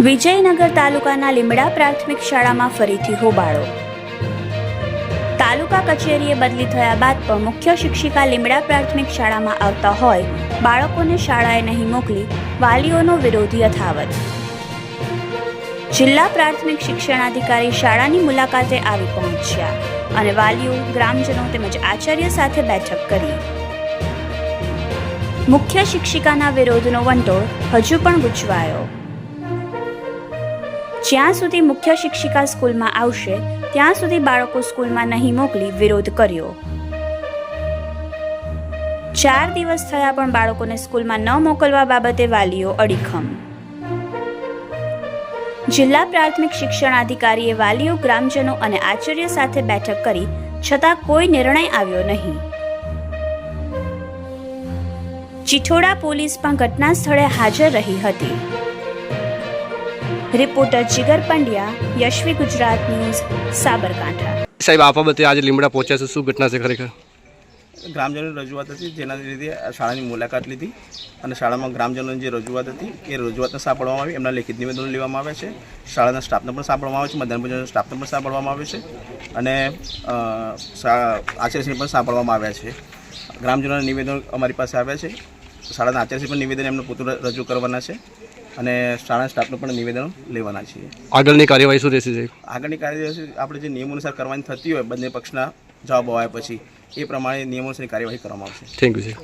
વિજયનગર તાલુકાના લીમડા પ્રાથમિક શાળામાં ફરીથી હોબાળો। તાલુકા કચેરીએ બદલી થયા બાદ પણ મુખ્ય શિક્ષિકા લીમડા પ્રાથમિક શાળામાં આવતા હોય બાળકોને શાળાએ નહીં મોકલી વાલીઓનો વિરોધ યથાવત। જિલ્લા પ્રાથમિક શિક્ષણાધિકારી શાળાની મુલાકાતે આવી પહોંચ્યા અને વાલીઓ, ગ્રામજનો તેમજ આચાર્ય સાથે બેઠક કરી। મુખ્ય શિક્ષિકાના વિરોધનો વંટોળ હજુ પણ ગુંચવાયો। જ્યાં સુધી મુખ્ય શિક્ષિકા સ્કૂલમાં આવશે ત્યાં સુધી બાળકો સ્કૂલમાં નહીં મોકલી વિરોધ કર્યો। 4 દિવસ થયા પણ બાળકોને સ્કૂલમાં ન મોકલવા બાબતે વાલીઓ અડીખમ। જિલ્લા પ્રાથમિક શિક્ષણાધિકારીએ વાલીઓ, ગ્રામજનો અને આચાર્ય સાથે બેઠક કરી છતાં કોઈ નિર્ણય આવ્યો નહીં। ચિઠોડા પોલીસ પણ ઘટના સ્થળે હાજર રહી હતી। રિપોર્ટર જીગર પંડ્યા, યશવી ગુજરાત ન્યૂઝ, સાબરકાંઠા। સાહેબ, આપ બાબતે આજે લીમડા પહોંચ્યા છો, શું ઘટના છે ખરેખર? ગ્રામજનોની રજૂઆત હતી, જેના લીધે શાળાની મુલાકાત લીધી અને શાળામાં ગ્રામજનોની જે રજૂઆત હતી એ રજૂઆતને સાંભળવામાં આવી। એમના લેખિત નિવેદનો લેવામાં આવ્યા છે, શાળાના સ્ટાફને પણ સાંભળવામાં આવે છે, મધ્યાહન ભોજનના સ્ટાફને પણ સાંભળવામાં આવે છે અને આચાર્યશ્રીને પણ સાંભળવામાં આવ્યા છે। ગ્રામજનોના નિવેદનો અમારી પાસે આવ્યા છે, શાળાના આચાર્યશ્રી પણ નિવેદન એમને પોતું રજૂ કરવાના છે અને શાળાના સ્ટાફને પણ નિવેદનો લેવાના છીએ। આગળની કાર્યવાહી શું રહેશે સાહેબ? આગળની કાર્યવાહી આપણે જે નિયમો અનુસાર કરવાની થતી હોય, બંને પક્ષના જવાબ આવ્યા પછી એ પ્રમાણે નિયમો અનુસારની કાર્યવાહી કરવામાં આવશે। થેન્ક યુ સાહેબ।